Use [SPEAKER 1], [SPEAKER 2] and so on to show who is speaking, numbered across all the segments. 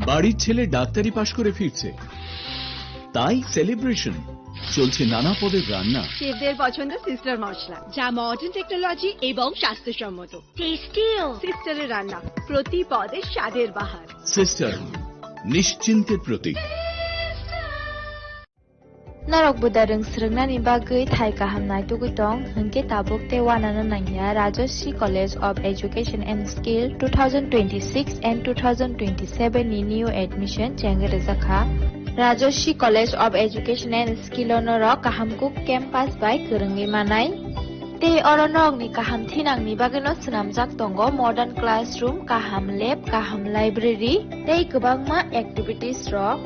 [SPEAKER 1] বাড়ির ছেলে ডাক্তারি পাশ করে ফিরছে, তাই সেলিব্রেশন চলছে নানা পদের রান্না।
[SPEAKER 2] শেফদের পছন্দ সিস্টার মশলা, যা মডার্ন টেকনোলজি এবং স্বাস্থ্যসম্মত। টেস্টিও সিস্টারের রান্না, প্রতি পদে স্বাদের বাহার।
[SPEAKER 1] Sister, নিশ্চিন্তের Pratik.
[SPEAKER 3] Narok budarung srungnani bagui thai kahamnai tugutong hingke tabuk te wanana nangya Rajashri College of Education and Skill 2026 and 2027 ni new admission chengrejakha Rajashri College of Education and Skill onorok kahamkuk campus by kurungi manai te oronok ni kaham thinang ni bagino snamjak tongo modern classroom, kaham lab, kaham library tei kwbangma activities rok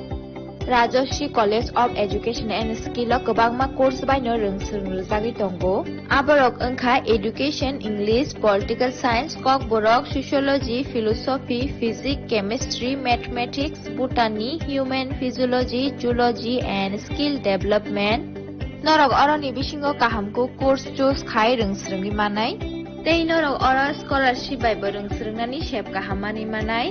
[SPEAKER 3] Rajashri College of Education and Skill o kwbangma course baino rungsrungjagi tongo. Aborok wngkha Education, English, Political Science, Kok Borok, Sociology, Philosophy, Physics, Chemistry, Mathematics, Botany, Human Physiology, Zoology and Skill Development. Norok oroni bisingo kahamko course choose khai rungsrungi manai. Tei norok oro scholarship bai rungsrungnani shep kahamani manai.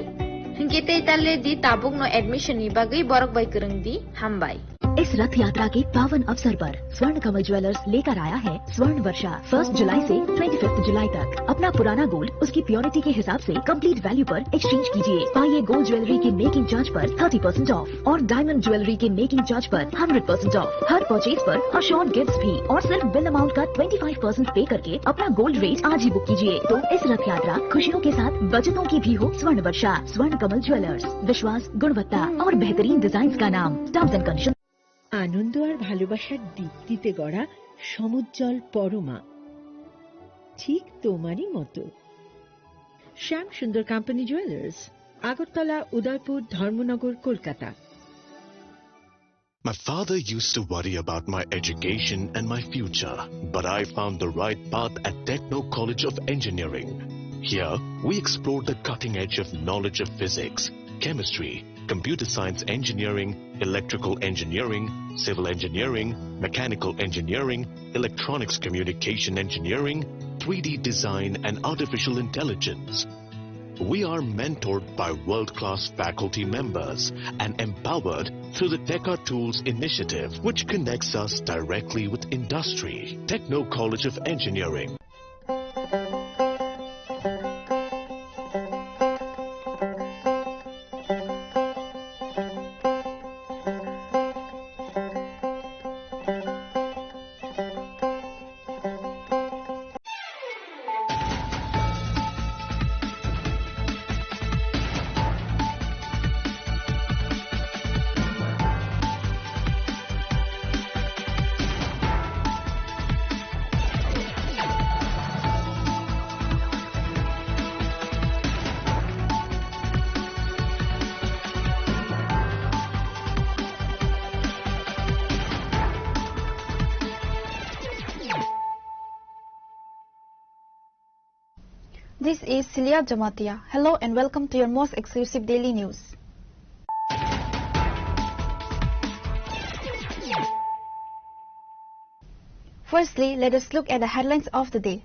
[SPEAKER 3] Hingke talle di tabuk no admission ni bagai borok bai kurang di hambai.
[SPEAKER 4] इस रथ यात्रा के पावन अवसर पर स्वर्ण कमल jewellers लेकर आया है स्वर्ण वर्षा 1 जुलाई से 25 जुलाई तक। अपना पुराना गोल्ड उसकी प्योरिटी के हिसाब से कंप्लीट वैल्यू पर एक्सचेंज कीजिए। पाइए गोल्ड ज्वेलरी के मेकिंग चार्ज पर 30% ऑफ और डायमंड ज्वेलरी के मेकिंग चार्ज पर 100% ऑफ। हर परचेज पर अशोर्ड गिफ्ट्स भी और सिर्फ बिल अमाउंट का 25% पे करके अपना गोल्ड रेट आज ही बुक कीजिए। तो इस रथ यात्रा खुशियों के साथ बचतों की भी हो। स्वर्ण वर्षा, स्वर्ण कमल ज्वेलर्स, विश्वास, गुणवत्ता और बेहतरीन डिजाइन का नाम। Terms and condition.
[SPEAKER 5] আনন্দ আর ভালোবাসার দীপ্তিতে গড়া সমুজ্জ্বল পরমা, ঠিক তোমারই মতো। শ্যাম সুন্দর company jewellers, Agartala, Udaipur, Dharmanagar, Kolkata.
[SPEAKER 6] My father used to worry about my education and my future, but I found the right path at Techno College of Engineering. Here, we explored the cutting edge of knowledge of physics, chemistry, computer science engineering, electrical engineering, civil engineering, mechanical engineering, electronics communication engineering, 3D design and artificial intelligence. We are mentored by world-class faculty members and empowered through the Tekka Tools initiative, which connects us directly with industry. Techno College of Engineering.
[SPEAKER 3] This is Celia Jamatia. Hello and welcome to your most exclusive daily news. Firstly, let us look at the headlines of the day.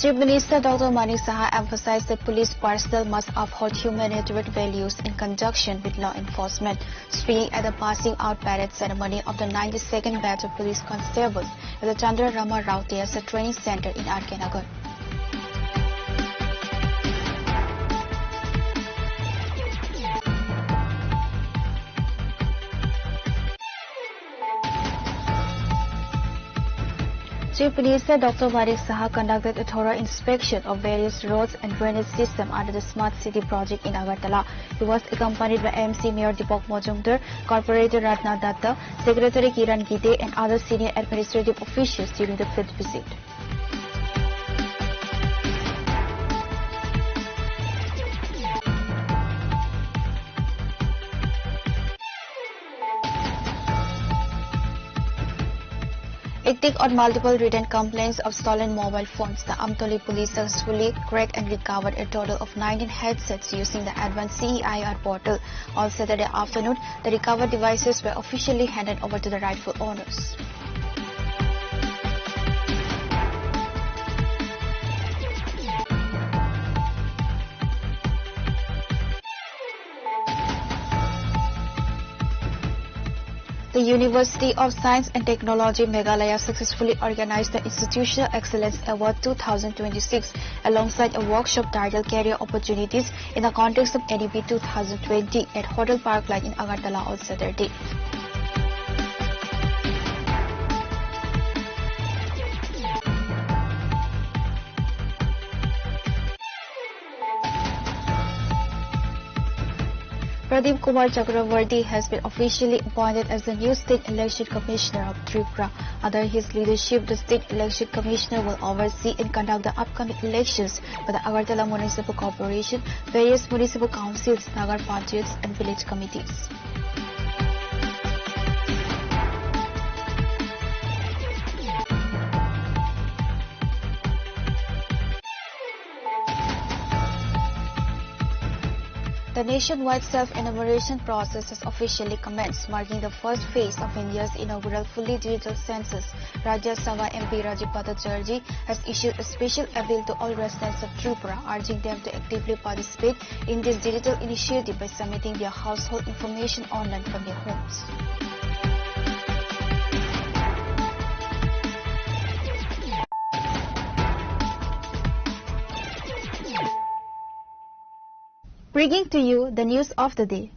[SPEAKER 3] Chief Minister Dr. Manik Saha emphasized that police personnel must uphold humanitarian values in conjunction with law enforcement, speaking at the passing out parade ceremony of the 92nd batch of police constables at the Chandra Rama Rao Theatre Training Center in R.K. Nagar. Chief Minister Dr. Manik Saha conducted a thorough inspection of various roads and drainage systems under the Smart City project in Agartala. He was accompanied by MC Mayor Deepak Majumdar, Corporator Ratna Datta, Secretary Kiran Gide and other senior administrative officials during the field visit. Acting on multiple written complaints of stolen mobile phones, the Amtoli police successfully cracked and recovered a total of 19 headsets using the advanced CEIR portal. On Saturday afternoon, the recovered devices were officially handed over to the rightful owners. The University of Science and Technology Meghalaya successfully organized the Institutional Excellence Award 2026 alongside a workshop titled Career Opportunities in the context of NEP 2020 at Hotel Parkline in Agartala on Saturday. Pradeep Kumar Chakravarti has been officially appointed as the new State Election Commissioner of Tripura. Under his leadership, the State Election Commissioner will oversee and conduct the upcoming elections for the Agartala Municipal Corporation, various municipal councils, Nagar Panchayats and village committees. The nationwide self-enumeration process has officially commenced, marking the first phase of India's inaugural fully digital census. Rajya Sabha MP Rajiv Bhattacharjee has issued a special appeal to all residents of Tripura, urging them to actively participate in this digital initiative by submitting their household information online from their homes. Bringing to you the news of the day.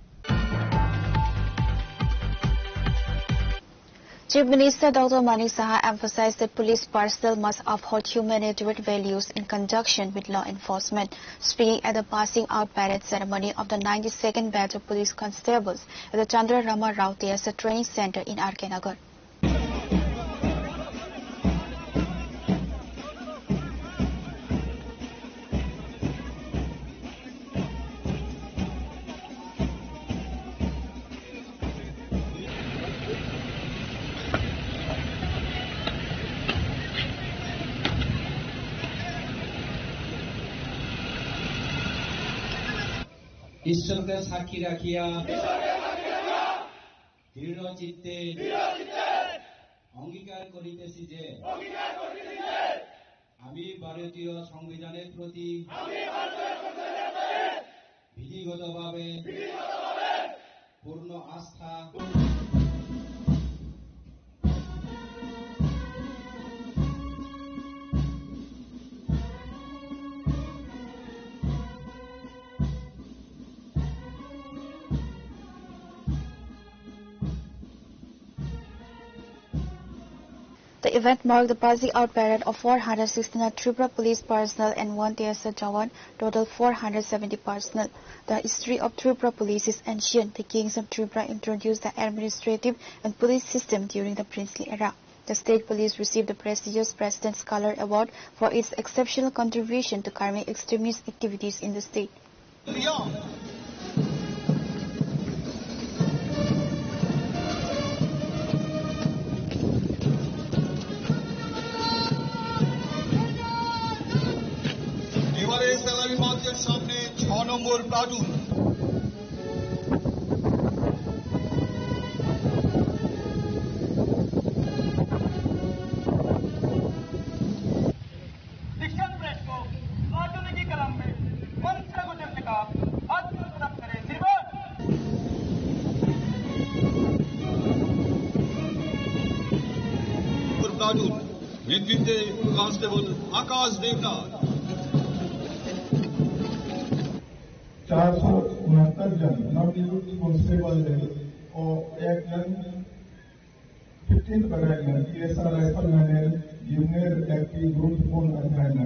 [SPEAKER 3] Chief Minister Dr. Mani Saha emphasized that police personnel must uphold humanitarian values in conjunction with law enforcement. Speaking at the passing out parade ceremony of the 92nd batch of police constables at the Chandra Rama Rao Theatre Training Center in RK Nagar.
[SPEAKER 7] ঈশ্বরকে সাক্ষী রাখিয়া দৃঢ় চিত্তে অঙ্গীকার করিতেছি যে আমি ভারতীয় সংবিধানের প্রতি বিধিগতভাবে পূর্ণ আস্থা
[SPEAKER 3] The event marked the passing out parade of 469 Tripura police personnel and 1 TSA Jawan, total 470 personnel. The history of Tripura police is ancient. The kings of Tripura introduced the administrative and police system during the princely era. The state police received the prestigious President's Scholar Award for its exceptional contribution to curbing extremist activities in the state.
[SPEAKER 8] सामने 6 নম্বর platoon शिक्षण press को platoon की कलम में मंत्र गुजरने का हाथ तरफ करे श्रीमान प्लाटून नेतृत्व कांस्टेबल आकाश देवनाथ
[SPEAKER 9] 469 जन नवनियुक्त कांस्टेबल और 1 जन 15 battalion TSR rifleman junior active गुरुत्वपूर्ण अध्ययन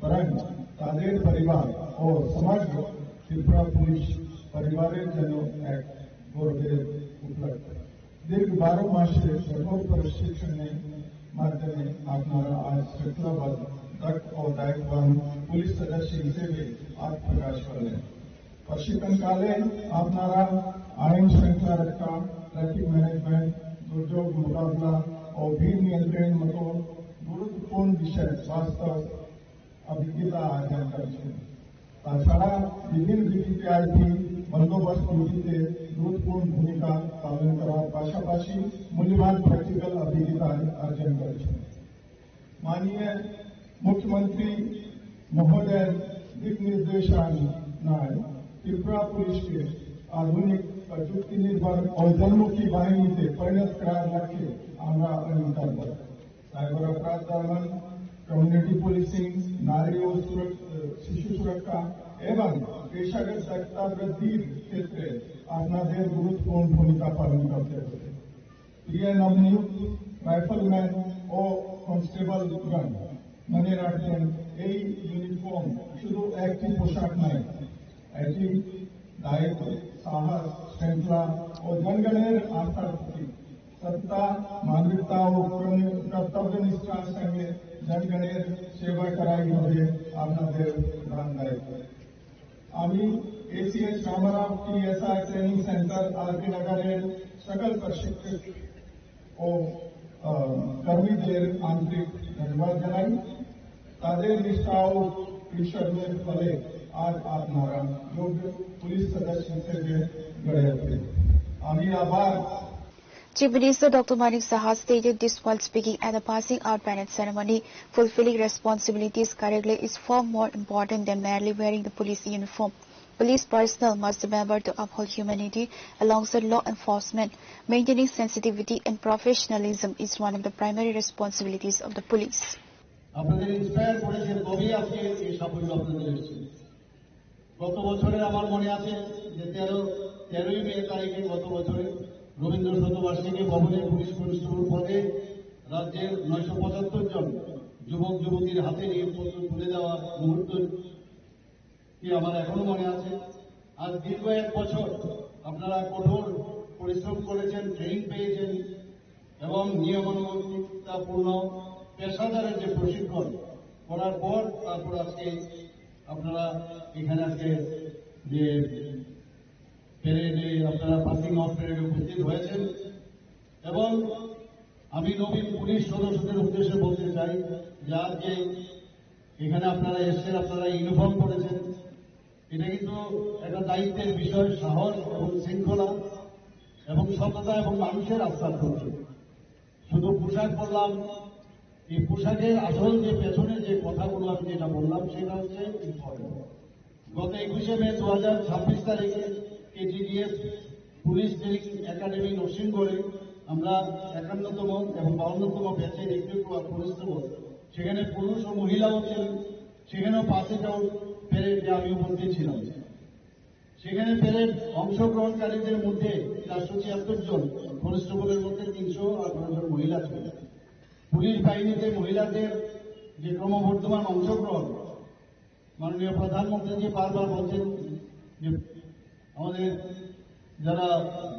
[SPEAKER 9] बरंग कादेर परिवार और समग्र त्रिपुरा पुलिस परिवारजनों एक गौरव उपलब्ध दीर्घ 12 मास से कठोर प्रशिक्षण माध्यम आपनारा आज श्रृंखलाबद्ध दक्ष और दायित्ववान पुलिस सदस्य हिसेबे आत्मप्रकाश करें प्रशिक्षण काले आपनारा आईन श्रृंखला रक्षा ट्रैफिक मैनेजमेंट दुर्योग मुकाबला और भीड़ नियंत्रण मतो गुरुत्वपूर्ण विषय वास्तव अभिज्ञता आर्जन करछे ताछाड़ा विभिन्न वीपीआईपी बंदोबस्त ड्यूटीते गुरुत्वपूर्ण भूमिका पालन करवार पाशापाशी मूल्यवान प्रैक्टिकल अभिज्ञता अर्जन करछे माननीय मुख्यमंत्री महोदय दिग्निर्देशानुसार त्रिपुरा पुलिस के आधुनिक প্রযুক্তি নির্ভর অন্তর্মুখী বাহিনীতে পরিণত করার লক্ষ্যে আমরা অঙ্গীকারবদ্ধ। সাইবার অপরাধ দমন, কমিউনিটি পুলিশিং, নারী ও শিশু সুরক্ষা এবং পেশাগত দক্ষতা বৃদ্ধির ক্ষেত্রে আপনাদের গুরুত্বপূর্ণ ভূমিকা পালন করতে হবে। প্রিয় নবনিযুক্ত রাইফেলম্যান ও কনস্টেবলগণ, মনে রাখবেন এই ইউনিফর্ম শুধু একটি পোশাক নয়, এটি দায়িত্ব, সাহস, শৃঙ্খলা ও জনগণের আস্থার প্রতীক। সত্তা, মানবিকতা ও কর্তব্যনিষ্ঠার সঙ্গে জনগণের সেবা করাই হবে আপনাদের প্রধান দায়িত্ব। আমি ACH Ramarao TSI training centre RK নগরের সকল প্রশিক্ষক ও কর্মীদের আন্তরিক ধন্যবাদ জানাই। তাদের নিষ্ঠা ও পরিশ্রমের ফলে আজ আপনারা যোগ্য পুলিশ সদস্য হিসেবে গড়ে ওঠে। আমি আবার
[SPEAKER 3] Chief Minister Dr. Manik Saha stated this while speaking at the passing out parade ceremony. Fulfilling responsibilities correctly is far more important than merely wearing the police uniform. Police personnel must remember to uphold humanity alongside law enforcement. Maintaining sensitivity and professionalism is one of the primary responsibilities of the police.
[SPEAKER 10] আপনাদের inspire করেছেন কবি আজকে এই সাফল্য আপনাদের এসেছে। গত বছরে আমার মনে আছে যে 13ই মে তারিখে গত বছরে রবীন্দ্র শতবার্ষিকী ভবনে পুলিশ কনস্টেবল পদে রাজ্যের 975 জন যুবক যুবতীর হাতে নিয়োগপত্র তুলে দেওয়ার মুহূর্তটি আমার এখনো মনে আছে। আজ দীর্ঘ 1 বছর আপনারা কঠোর পরিশ্রম করেছেন, ট্রেনিং পেয়েছেন এবং নিয়মানুবর্তিতাপূর্ণ পেশাদারের যে প্রশিক্ষণ করার পর তারপর আজকে আপনারা এখানে আজকে যে প্যারেডে আপনারা পাসিং আউট প্যারেডে উপস্থিত হয়েছেন। এবং আমি নবীন পুলিশ সদস্যদের উদ্দেশ্যে বলতে চাই যে আজকে এখানে আপনারা এসেছেন, আপনারা ইউনিফর্ম পরেছেন, এটা কিন্তু একটা দায়িত্বের বিষয়। সাহস এবং শৃঙ্খলা এবং সততা এবং মানুষের আস্থার প্রতীক। শুধু পোশাক পরলাম, এই পোশাকের আসল যে পেছনে যে কথাগুলো আমি যেটা বললাম সেটা হচ্ছে ইম্পর্টেন্ট। গত 21শে মে 2026 তারিখে KGDS পুলিশ ট্রেনিং একাডেমি নরসিংগড়ে আমরা 51তম এবং 52তম ব্যাচের রিক্রুট কনস্টেবল, সেখানে পুরুষ ও মহিলাও ছিলেন। সেখানেও পাসিং আউট প্যারেডে আমি উপস্থিত ছিলাম। সেখানে প্যারেড অংশগ্রহণকারীদের মধ্যে 476 জন, কনস্টেবলের মধ্যে 318 জন মহিলা ছিলেন। পুলিশ বাহিনীতে মহিলাদের যে ক্রমবর্ধমান অংশগ্রহণ, মাননীয় প্রধানমন্ত্রী যে বারবার বলছেন যে আমাদের যারা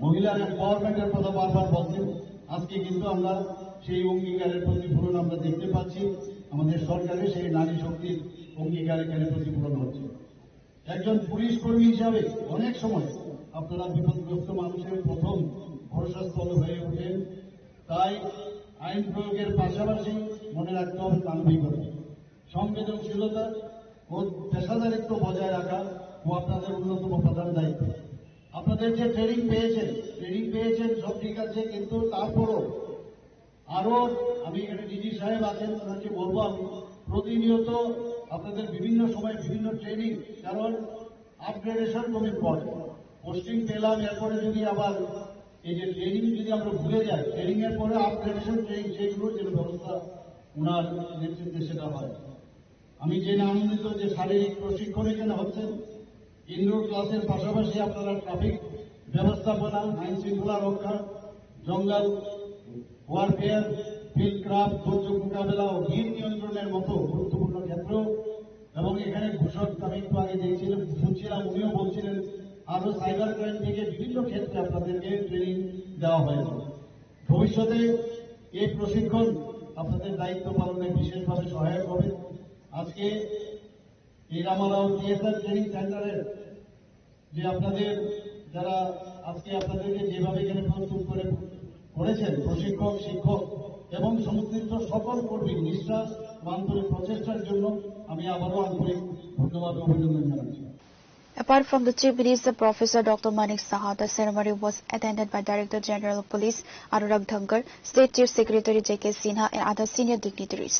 [SPEAKER 10] মহিলার এম্পাওয়ারমেন্টের কথা বারবার বলছেন, আজকে কিন্তু আমরা সেই অঙ্গীকারের প্রতিফলন আমরা দেখতে পাচ্ছি। আমাদের সরকারের সেই নারী শক্তির অঙ্গীকার এখানে প্রতিফলন হচ্ছে। একজন পুলিশ কর্মী হিসাবে অনেক সময় আপনারা বিপদগ্রস্ত মানুষের প্রথম ভরসাস্থল হয়ে ওঠেন। তাই আইন প্রয়োগের পাশাপাশি মনে রাখতে হবে মানবিকতা, সংবেদনশীলতা ও পেশাদারিত্ব বজায় রাখা ও আপনাদের অন্যতম প্রধান দায়িত্ব। আপনাদের যে ট্রেনিং পেয়েছেন সব ঠিক আছে, কিন্তু তারপরও আরো আমি এখানে ডিজি সাহেব আছেন, ওনাকে বলবো আমি প্রতিনিয়ত আপনাদের বিভিন্ন সময় বিভিন্ন ট্রেনিং, কারণ আপগ্রেডেশন খুব ইম্পর্টেন্ট। পোস্টিং পেলাম, এরপরে যদি আবার এই যে ট্রেনিং যদি আমরা ভুলে যাই, ট্রেনিং এর পরে আপগ্রেডেশন ট্রেনিং সেইগুলোর যেন ব্যবস্থা ওনার নেতৃত্বে সেটা হয়। আমি জেনে আনন্দিত যে শারীরিক প্রশিক্ষণ এখানে হচ্ছেন। ইনডোর ক্লাসের পাশাপাশি আপনারা ট্রাফিক ব্যবস্থাপনা, আইন শৃঙ্খলা রক্ষা, জঙ্গল ওয়ারফেয়ার, ফিল্ড ক্রাফট, দুর্যোগ মোকাবেলা ও ভিড় নিয়ন্ত্রণের মতো গুরুত্বপূর্ণ ক্ষেত্র। এবং এখানে ঘোষক আমি একটু আগে শুনছিলাম, উনিও বলছিলেন আরো সাইবার ক্রাইম থেকে বিভিন্ন ক্ষেত্রে আপনাদেরকে ট্রেনিং দেওয়া হয়েছে। ভবিষ্যতে এই প্রশিক্ষণ আপনাদের দায়িত্ব পালনে বিশেষভাবে সহায়ক হবে। আজকে এই রামারাও TSI ট্রেনিং সেন্টারের যে আপনাদের যারা আজকে আপনাদেরকে যেভাবে এখানে প্রস্তুত করেছেন প্রশিক্ষক, শিক্ষক এবং সংশ্লিষ্ট সকল কর্মী নিষ্ঠা ও আন্তরিক প্রচেষ্টার জন্য আমি আবারও আন্তরিক ধন্যবাদ ও অভিনন্দন জানাচ্ছি।
[SPEAKER 3] Apart from the Chief Minister, Professor Dr. Manik Saha, the ceremony was attended by Director General of Police Anurag Dhankar, State Chief Secretary J.K. Sinha, and other senior dignitaries.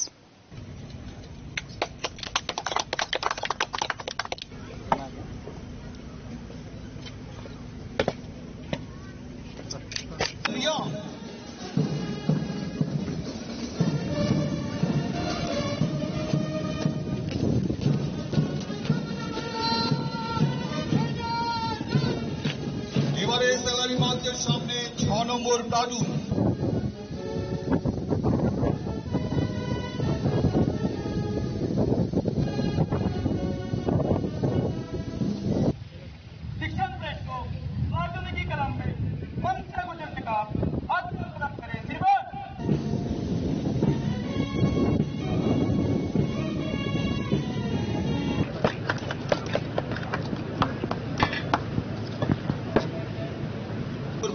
[SPEAKER 11] Number platoon.
[SPEAKER 8] शिक्षण press को platoon की कलम में मंत्र गुजरने का आत्मसात करें श्रीमान।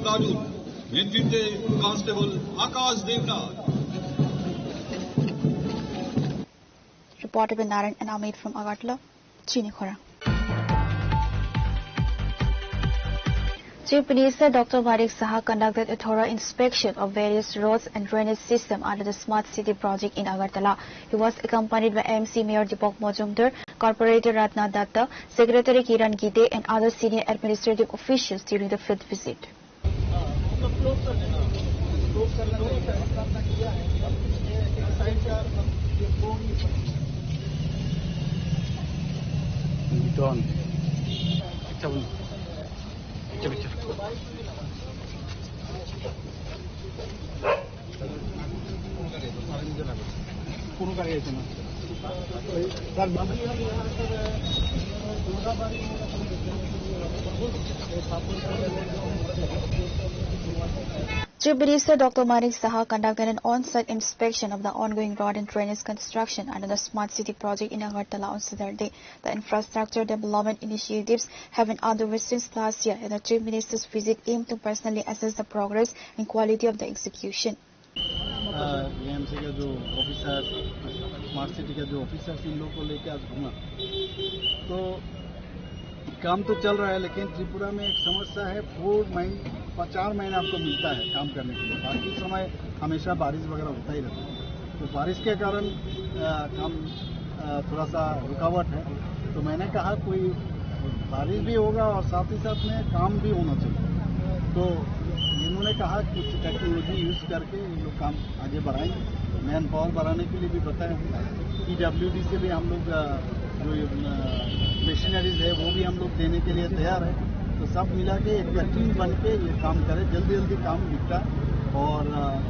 [SPEAKER 11] প্লাটুন নেতৃত্বে constable Akash Debnath.
[SPEAKER 3] Reported by Narayan and Amit from Agartala, CHINI KHORANG. Chief Minister Dr. Manik Saha conducted a thorough inspection of various roads and drainage system under the Smart City project in Agartala. He was accompanied by MC Mayor Deepak Majumdar, Corporator Ratna Datta, Secretary Kiran Gide and other senior administrative officials during the field visit. Chief Minister Dr. Manik Saha conducted an on-site inspection of the ongoing road and drainage construction under the Smart City project in Agartala on Saturday. The infrastructure development initiatives have been underway since last year, and the Chief Minister's visit aimed to personally assess the progress and quality of the execution.
[SPEAKER 10] AMC का जो officer, smart city का जो officer in लोगों को लेकर आज घूमा, तो काम तो चल रहा है, लेकिन त्रिपुरा में एक समस्या है। 4 महीने आपको मिलता है काम करने के लिए, बाकी समय हमेशा बारिश वगैरह होता ही रहता है। तो बारिश के कारण काम थोड़ा सा रुकावट है। तो मैंने कहा कोई बारिश भी होगा और साथ ही साथ में काम भी होना चाहिए। तो इन्होंने कहा कुछ टेक्नोलॉजी यूज करके ये लोग काम आगे बढ़ाएंगे। मैन पावर बढ़ाने के लिए भी बताया। PWD से भी हम लोग जो मशीनरीज है वो भी हम लोग देने के लिए तैयार है। तो सब मिला के एक टीम बन के ये काम करे, जल्दी जल्दी काम निपटा। और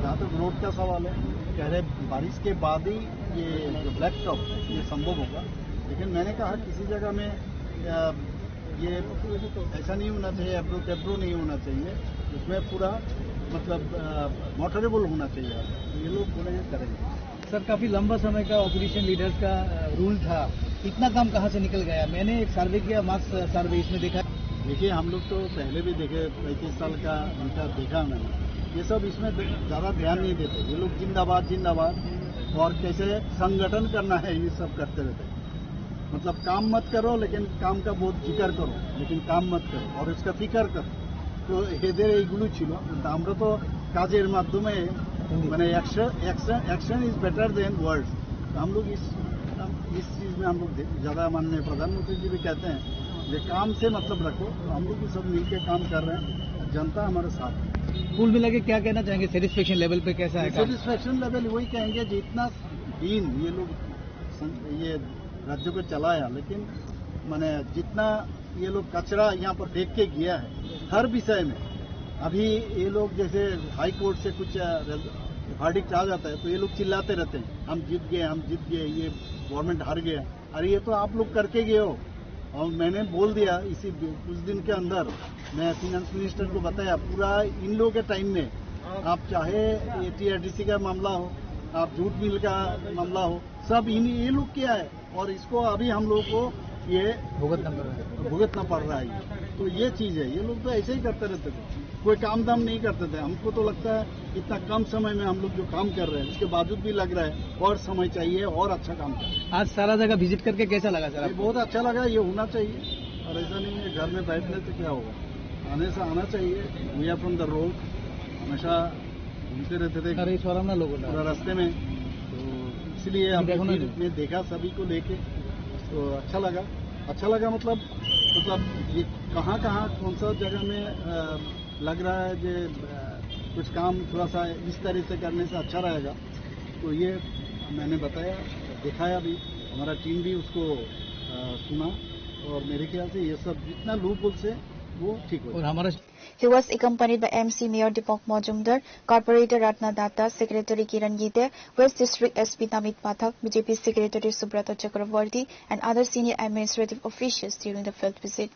[SPEAKER 10] जहाँ तक रोड का सवाल है, कह रहे बारिश के बाद ही ये जो ब्लैक टॉप ये संभव होगा। लेकिन मैंने कहा किसी जगह में ये ऐसा नहीं होना चाहिए, एब्रो नहीं होना चाहिए, उसमें पूरा मतलब मोटरेबल होना चाहिए। तो ये लोग बोले करेंगे।
[SPEAKER 12] सर, काफी लंबा समय का ऑपोजिशन लीडर्स का रूल था, इतना काम कहाँ से निकल गया? मैंने एक सर्वे किया, मास सर्वे, इसमें देखा।
[SPEAKER 10] देखिए, हम लोग तो पहले भी देखे, 35 साल का उनका देखा मैंने। ये सब इसमें ज़्यादा ध्यान नहीं देते। ये लोग जिंदाबाद जिंदाबाद और कैसे संगठन करना है ये सब करते रहते। मतलब काम मत करो, लेकिन काम का बहुत जिक्र करो, लेकिन काम मत करो और इसका फिकर करो। तो এদের এইগুলো ছিল। আমরা তো কাজের মাধ্যমে মানে action is better than words. हम लोग इस चीज में हम लोग ज़्यादा माननीय प्रधानमंत्री जी भी कहते हैं कि काम से मतलब रखो। हम लोग भी सब मिलकर काम कर रहे हैं, जनता हमारे साथ है।
[SPEAKER 12] कुल मिला के क्या कहना चाहेंगे, सेटिस्फेक्शन लेवल पे कैसा है?
[SPEAKER 10] सेटिस्फेक्शन लेवल वही कहेंगे जितना दिन ये लोग ये राज्य को चलाया, लेकिन माने जितना ये लोग कचरा यहाँ पर फेंक के गया है हर विषय में। अभी ये लोग जैसे हाई कोर्ट से कुछ वर्डिक्ट आ जाता है तो ये लोग चिल्लाते रहते हैं, हम जीत गए, ये गवर्नमेंट हार गया। अरे ये तो आप लोग करके गए हो। और मैंने बोल दिया इसी कुछ दिन के अंदर, मैं फाइनेंस मिनिस्टर को बताया, पूरा इन लोगों के टाइम में आप चाहे TRDC का मामला हो, आप जूट मिल का मामला हो, सब ये लोग किया है। और इसको अभी हम लोग को ये भुगतना पड़ रहा है। तो ये चीज है, ये लोग तो ऐसे ही करते रहते थे, कोई काम दाम नहीं करते थे। हमको तो लगता है इतना कम समय में हम लोग जो काम कर रहे हैं उसके बावजूद भी लग रहा है और समय चाहिए और अच्छा काम करें।
[SPEAKER 12] आज सारा जगह विजिट करके कैसा लगा सर?
[SPEAKER 10] बहुत अच्छा लगा। ये होना चाहिए और ऐसा नहीं है घर में बैठने से क्या होगा, आने से आना चाहिए। We are from the road, हमेशा घूमते रहते थे पूरा रास्ते में, तो इसलिए हमने देखा सभी को लेके, तो अच्छा लगा मतलब ये कहाँ कौन सा जगह में लग रहा है कि कुछ काम थोड़ा सा इस तरह से करने से अच्छा रहेगा। तो ये मैंने बताया, दिखाया भी, हमारा टीम भी उसको सुना। और मेरे ख्याल से ये सब जितना लूप होल से
[SPEAKER 12] वो ठीक हो। और हमारा
[SPEAKER 3] He was accompanied by MC Mayor Deepak Majumdar, Corporator Ratna Datta, Secretary Kiran Gite, West District SP Namit Pathak, BJP Secretary Subrata Chakravarti, and other senior administrative officials during the field visit.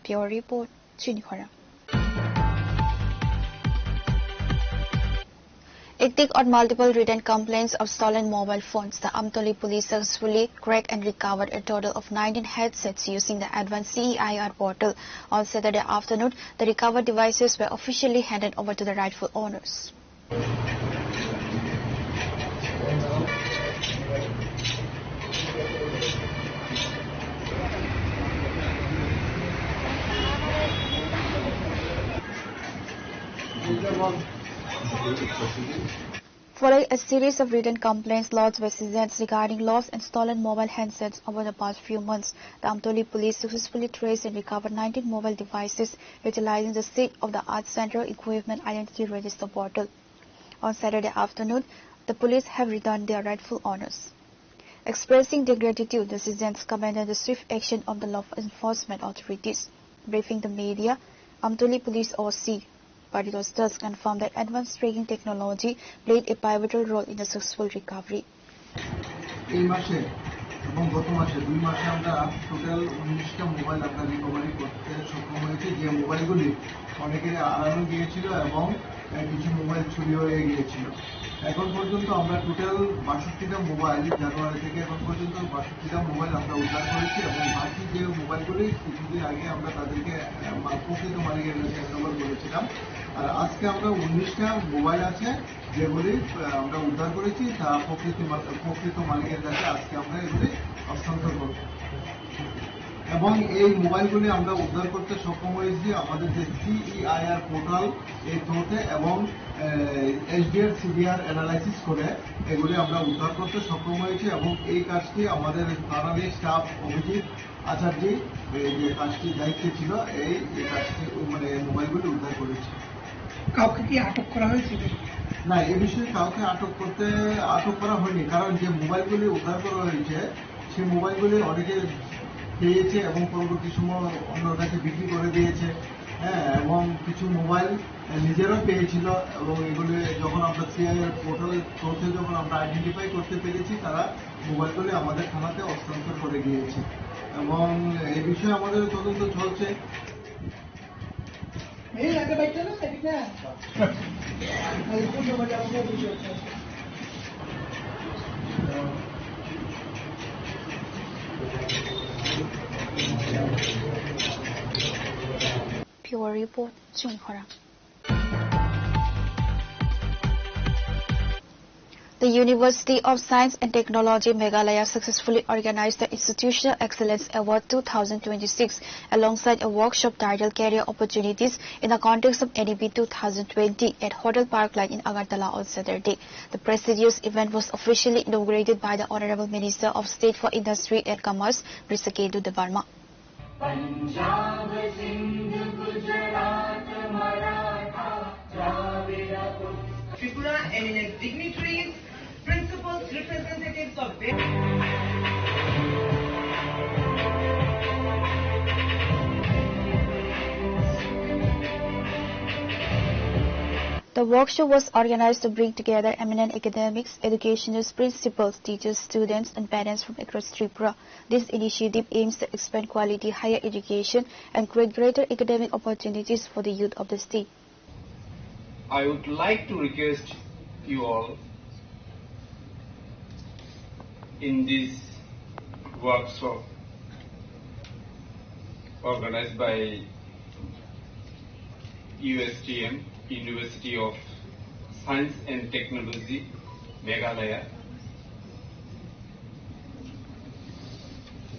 [SPEAKER 3] Pure report, CHINI KHORANG. It took on multiple written complaints of stolen mobile phones. The Amtoli police successfully cracked and recovered a total of 19 headsets using the advanced CEIR portal. On Saturday afternoon, the recovered devices were officially handed over to the rightful owners. Following a series of written complaints lodged by citizens regarding lost and stolen mobile handsets over the past few months, the Amtoli police successfully traced and recovered 19 mobile devices utilizing the state-of-the-art Central Equipment Identity Register portal. On Saturday afternoon, the police have returned their rightful owners. Expressing their gratitude, the citizens commended the swift action of the law enforcement authorities. Briefing the media, Amtoli Police OC Paritos thus confirmed that advanced tracking technology played a pivotal role in the successful recovery.
[SPEAKER 10] এই মাসে এবং গত মাসে 2 মাসে আমরা total 19টা mobile আমরা recovery করতে সক্ষম হয়েছি, যে মোবাইলগুলি অনেকের হারানো গিয়েছিল এবং কিছু মোবাইল চুরি হয়ে গিয়েছিল। এখন পর্যন্ত আমরা টোটাল 62টা মোবাইল জানুয়ারি থেকে এখন পর্যন্ত 62টা মোবাইল আমরা উদ্ধার করেছি এবং বাকি যে মোবাইলগুলি কিছুদিন আগে আমরা তাদেরকে প্রকৃত মালিকের কাছে হ্যান্ডওভার করেছিলাম। আর আজকে আমরা 19টা মোবাইল আছে যেগুলি আমরা উদ্ধার করেছি, তা প্রকৃত মালিকের কাছে আজকে আমরা এগুলি হস্তান্তর করব। এবং এই মোবাইলগুলি আমরা উদ্ধার করতে সক্ষম হয়েছি আমাদের যে CEIR পোর্টাল এই থ্রুতে এবং SDR CDR অ্যানালাইসিস করে এগুলি আমরা উদ্ধার করতে সক্ষম হয়েছি এবং এই কাজটি আমাদের থানার স্টাফ অভিজিৎ আচার্য যে কাজটি দায়িত্বে ছিল এই কাজটি মানে মোবাইলগুলি উদ্ধার করেছে।
[SPEAKER 13] কাউকে কি আটক করা হয়েছিল?
[SPEAKER 10] না, এ বিষয়ে কাউকে আটক করা হয়নি, কারণ যে মোবাইলগুলি উদ্ধার করা হয়েছে সেই মোবাইলগুলি অনেকে পেয়েছে এবং পরবর্তী সময় অন্যর কাছে বিক্রি করে দিয়েছে। হ্যাঁ, এবং কিছু মোবাইল নিজেরাও পেয়েছিল এবং এগুলি যখন আমরা CIR পোর্টাল থ্রুতে যখন আমরা আইডেন্টিফাই করতে পেরেছি তারা মোবাইলগুলি আমাদের থানাতে হস্তান্তর করে গিয়েছে এবং এই বিষয়ে আমাদের তদন্ত চলছে।
[SPEAKER 13] এই আগে বাইকটা না সেটা এই কোন জায়গায় আমরা বিষয়
[SPEAKER 3] Pure report, CHINI KHORANG. The University of Science and Technology Meghalaya successfully organized the Institutional Excellence Award 2026 alongside a workshop titled Career Opportunities in the context of NEP 2020 at Hotel Parkline in Agartala on Saturday. The prestigious event was officially inaugurated by the Honorable Minister of State for Industry and Commerce, Brisakedu Debarma.
[SPEAKER 13] Tripura eminent dignitaries, principals, representatives of
[SPEAKER 3] The workshop was organized to bring together eminent academics, educationists, principals, teachers, students, and parents from across Tripura. This initiative aims to expand quality higher education and create greater academic opportunities for the youth of the state.
[SPEAKER 14] I would like to request you all in this workshop organized by USTM, University of Science and Technology, Meghalaya.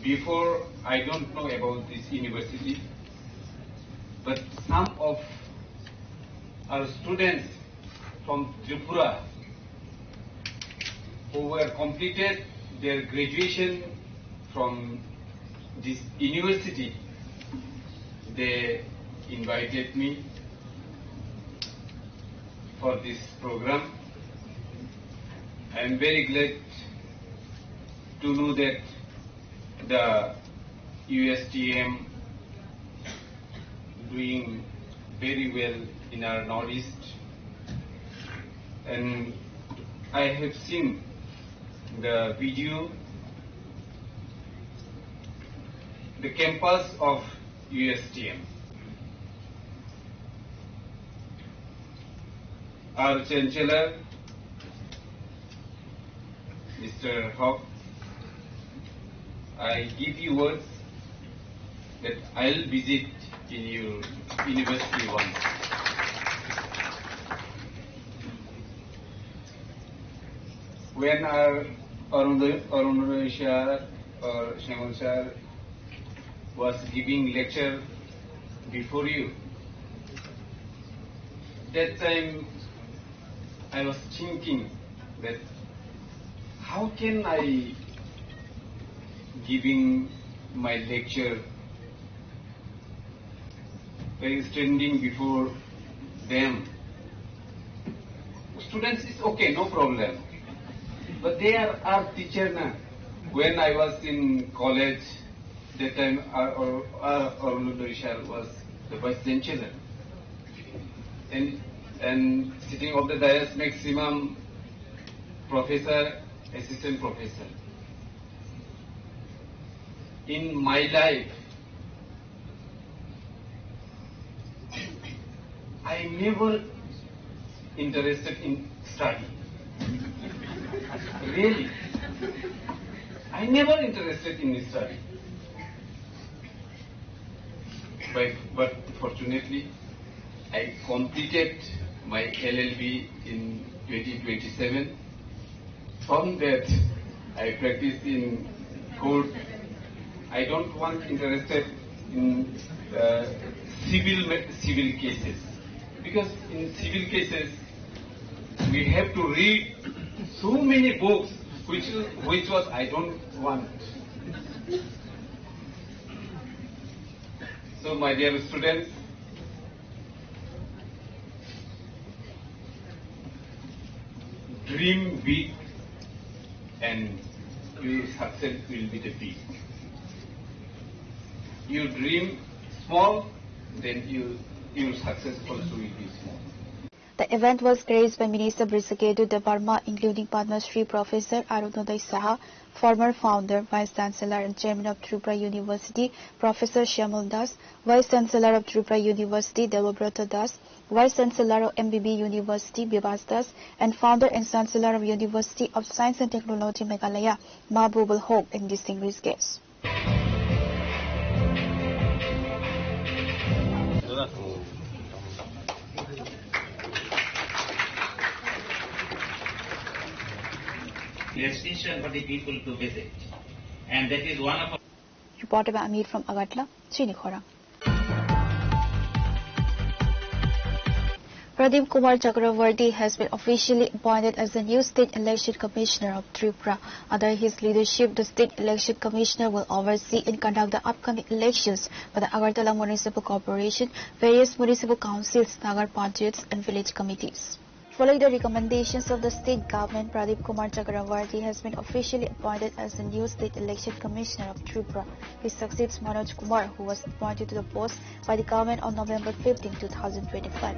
[SPEAKER 14] Before, I don't know about this university, but some of our students from Tripura who were completed their graduation from this university, they invited me for this program. I am very glad to know that the USTM doing very well in our Northeast, and I have seen the video, the campus of USTM. Our Chancellor, Mr. Hawk, I give you words that I'll visit in your university once. When our Arunodaya Shah or Shamal Shah was giving lecture before you, that time I was thinking that how can I giving my lecture by standing before them. Students is okay, no problem. But they are our teacher now. When I was in college, that time our Arunodaya was the vice chancellor. And sitting on the dais, maximum professor, assistant professor. In my life, I never interested in study. Really, I never interested in study. But fortunately, I completed my LLB in 2027. From that, I practiced in court. I don't want interested in civil cases, because in civil cases we have to read so many books which was I don't want. So my dear students, dream big and your success will be the big. You dream small, then your success also will be small.
[SPEAKER 3] The event was graced by Minister Brigadier de Burma, including Padma Shri Professor Arunodaya Saha, former founder, Vice Chancellor and Chairman of Tripura University, Professor Shyamul Das, Vice Chancellor of Tripura University, Devabrata Das, Vice Chancellor of MBB University, Bibas Das, and Founder and Chancellor of University of Science and Technology, Meghalaya, Mahbubul Hope, and distinguished guests.
[SPEAKER 15] Destination for the people to visit, and that is one of.
[SPEAKER 3] Reported by Amir from Agatla, CHINI KHORANG. Pradeep Kumar Chakravarti has been officially appointed as the new State Election Commissioner of Tripura. Under his leadership, the State Election Commissioner will oversee and conduct the upcoming elections for the Agartala Municipal Corporation, various municipal councils, Nagar Panchayats and village committees. Following the recommendations of the state government, Pradeep Kumar Chakravarti has been officially appointed as the new State Election Commissioner of Tripura. He succeeds Manoj Kumar, who was appointed to the post by the government on November 15, 2025.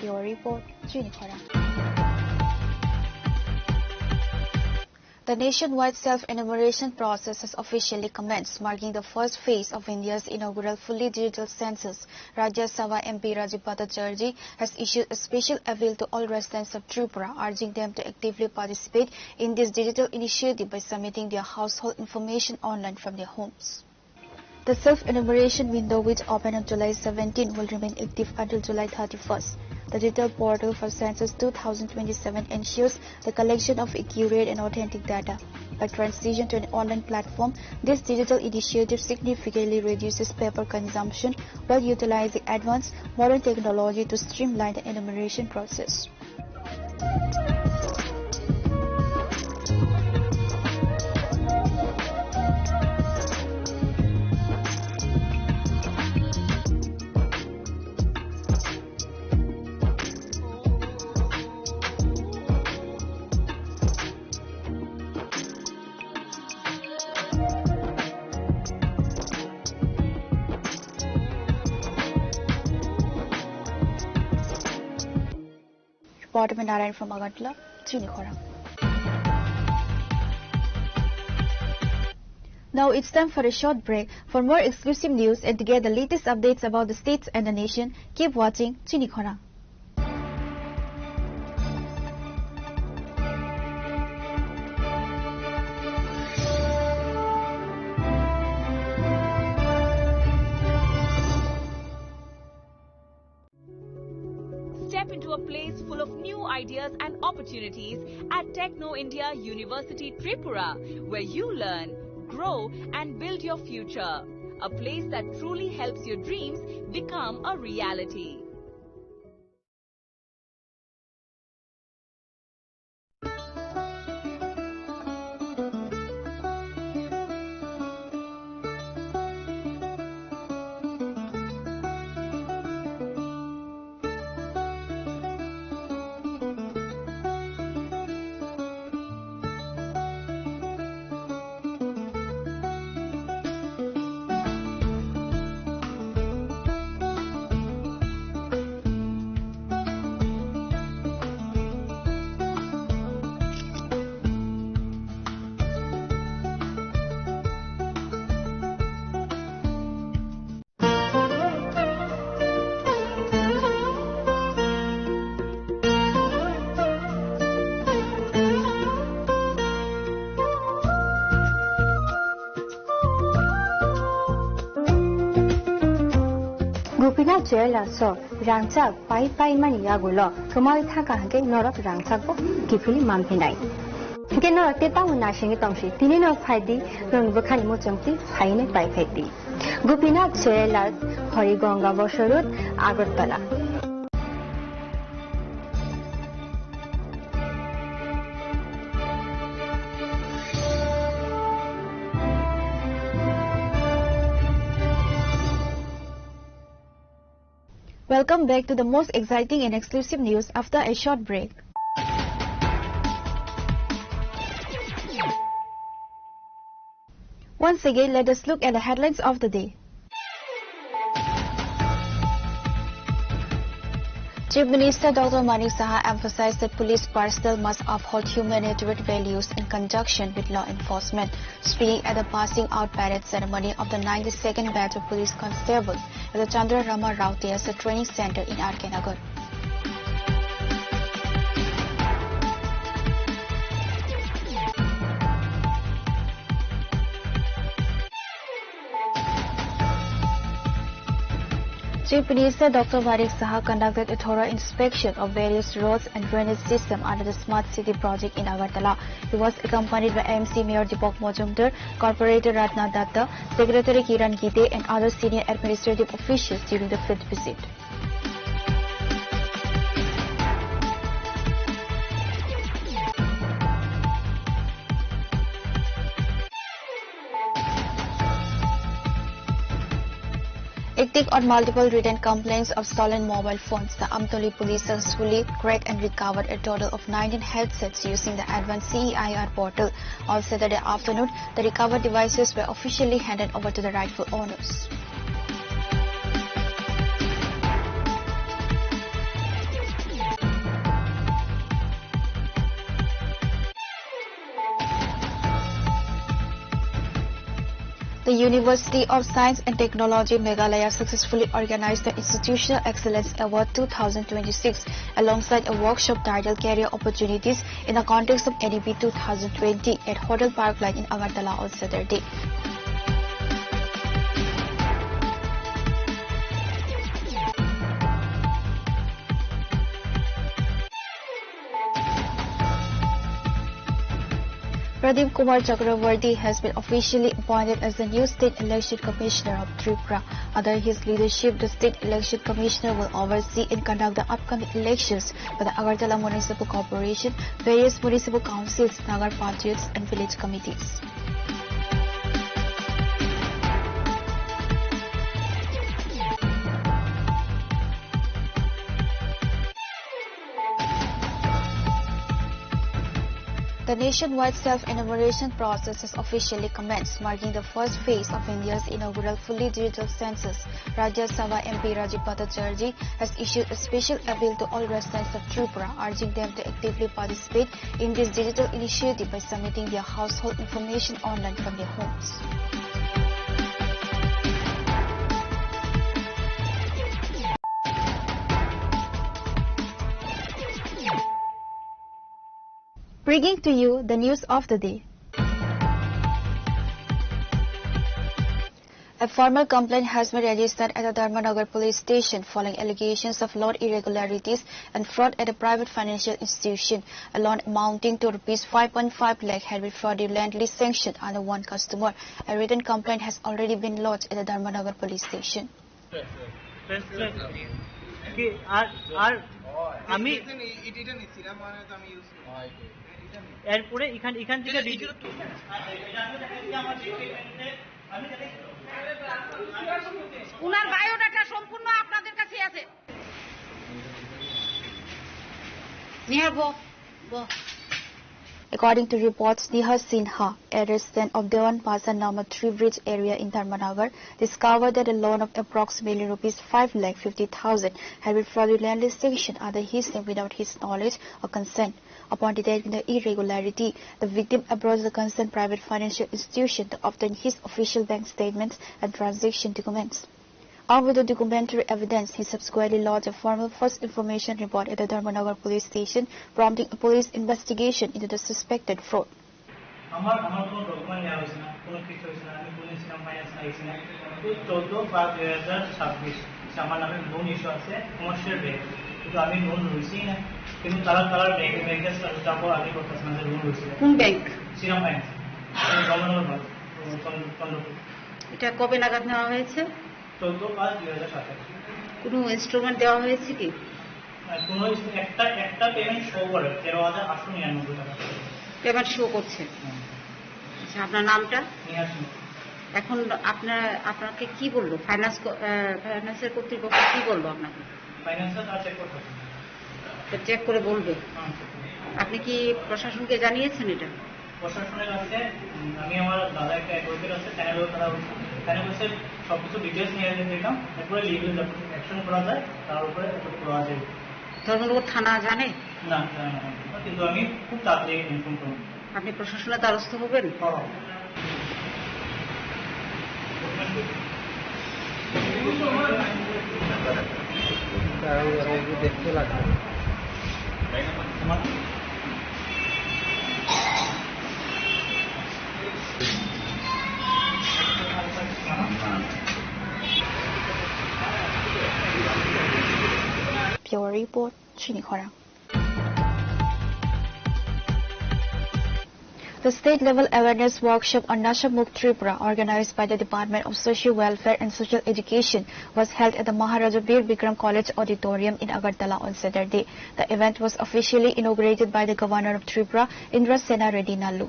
[SPEAKER 3] Your report, CHINI KHORANG. The nationwide self-enumeration process has officially commenced, marking the first phase of India's inaugural fully digital census. Rajya Sabha MP Rajiv Bhattacharjee has issued a special appeal to all residents of Tripura, urging them to actively participate in this digital initiative by submitting their household information online from their homes. The self-enumeration window, which opened on July 17, will remain active until July 31st. The digital portal for Census 2027 ensures the collection of accurate and authentic data. By transition to an online platform, this digital initiative significantly reduces paper consumption while utilizing advanced modern technology to streamline the enumeration process. Reporter Narayan from Agartala, CHINI KHORANG. Now it's time for a short break. For more exclusive news and to get the latest updates about the states and the nation, keep watching CHINI KHORANG.
[SPEAKER 16] Step into a place full of new ideas and opportunities at Techno India University Tripura, where you learn, grow and build your future. A place that truly helps your dreams become a reality.
[SPEAKER 17] Grupina Jela so Rangchak Pai Mani Yagulo, Kamal Taka, Norok Rangchako, Kipuli Mampinai. Genor Teta Nashing Tomshi, Tinino Padi, Run Bukanimo Jumpi, Haine by Peti. Grupina Jela, Horigonga Boshorut, Agartala.
[SPEAKER 3] Welcome back to the most exciting and exclusive news after a short break. Once again, let us look at the headlines of the day. Chief Minister Dr. Manik Saha emphasized that police personnel must uphold humanitarian values in conjunction with law enforcement, speaking at the passing out parade ceremony of the 92nd batch of police constables at the Chandra Rama Rao Theatre Training Center in R.K. Nagar. Chief Minister Dr. Manik Saha conducted a thorough inspection of various roads and drainage systems under the Smart City project in Agartala. He was accompanied by MC Mayor Deepak Majumdar, Corporator Ratna Datta, Secretary Kiran Gite and other senior administrative officials during the field visit. Acting on multiple written complaints of stolen mobile phones, the Amtoli police successfully cracked and recovered a total of 19 headsets using the advanced CEIR portal. On Saturday afternoon, the recovered devices were officially handed over to the rightful owners. The University of Science and Technology Meghalaya successfully organized the Institutional Excellence Award 2026 alongside a workshop titled Career Opportunities in the context of NEP 2020 at Hotel Parkline in Agartala on Saturday. Pradeep Kumar Chakravarti has been officially appointed as the new State Election Commissioner of Tripura. Under his leadership, the State Election Commissioner will oversee and conduct the upcoming elections for the Agartala Municipal Corporation, various municipal councils, Nagar Panchayats and village committees. The nationwide self-enumeration process has officially commenced, marking the first phase of India's inaugural fully digital census. Rajya Sabha MP Rajiv Bhattacharjee has issued a special appeal to all residents of Tripura, urging them to actively participate in this digital initiative by submitting their household information online from their homes. Bringing to you the news of the day. A formal complaint has been registered at the Dharmanagar police station following allegations of loan irregularities and fraud at a private financial institution. A loan amounting to Rs 5.5 lakh had been fraudulently sanctioned under one customer. A written complaint has already been lodged at the Dharmanagar police station.
[SPEAKER 12] এরপরে এখান থেকে
[SPEAKER 2] উনার biodata সম্পূর্ণ আপনাদের কাছে আছে নিহার বো
[SPEAKER 3] According to reports, Nihar Sinha, a resident of Dewan Pasa number 3 bridge area in Dharmanagar, discovered that a loan of approximately Rs 5,50,000 had been fraudulently sanctioned under his name without his knowledge or consent. Upon detecting the irregularity, the victim approached the concerned private financial institution to obtain his official bank statements and transaction documents. Armed with the documentary evidence, he subsequently lodged a formal first information report at the Dharmanagar police station, prompting a police investigation into the suspected fraud.
[SPEAKER 12] আমার কোনো document নেওয়া হয়েছে না, কোনো কিছু হয়েছে না, আমি কোনো সিনাম ফাইন্যান্স নিয়েছি না। 14/5/2026 আমার নামে লোন ইস্যু আছে কমার্শিয়াল ব্যাংক, কিন্তু আমি লোন লইছি না, কিন্তু তারা ব্যাংকের স্টাফও আগে করতেছে না, লোন লইছি।
[SPEAKER 2] কোন ব্যাংক?
[SPEAKER 12] সিনাম ফাইন্যান্স, গভর্নমেন্ট চন্দ্রপুর।
[SPEAKER 2] এটা কবে নাগাদ নেওয়া হয়েছে?
[SPEAKER 12] 14/5/2027।
[SPEAKER 2] কোনো ইনস্ট্রুমেন্ট দেওয়া হয়েছে কি?
[SPEAKER 12] কোনো একটা পেমেন্ট শো করে 13,899 টাকা
[SPEAKER 2] পেমেন্ট শো করছে। আচ্ছা, আপনার নামটা? এখন আপনাকে কি বললো ফাইন্যান্সের কর্তৃপক্ষ কি বললো আপনাকে? চেক করে বলবে। আপনি কি প্রশাসনকে জানিয়েছেন এটা?
[SPEAKER 12] প্রশাসনের কাছে আমি আমার দাদা একটা অ্যাডভোকেট আছে, তারা বলছে সবকিছু ডিটেলস নিয়ে দিতাম, এরপরে লিগাল অ্যাকশন করা যায়, তার উপরে করা যায়।
[SPEAKER 2] ধর্মনগর থানা জানে?
[SPEAKER 12] না, কিন্তু আমি খুব তাড়াতাড়ি ইনফর্ম করব।
[SPEAKER 2] আপনি প্রশাসনের দ্বারস্থ হবেন?
[SPEAKER 12] দেখতে লাগবে
[SPEAKER 3] Pure Report, CHINI KHORANG. The state-level awareness workshop on Nasha Mukt Tripura, organized by the Department of Social Welfare and Social Education, was held at the Maharaja Bir Bikram College Auditorium in Agartala on Saturday. The event was officially inaugurated by the Governor of Tripura, Indra Sena Reddy Nallu.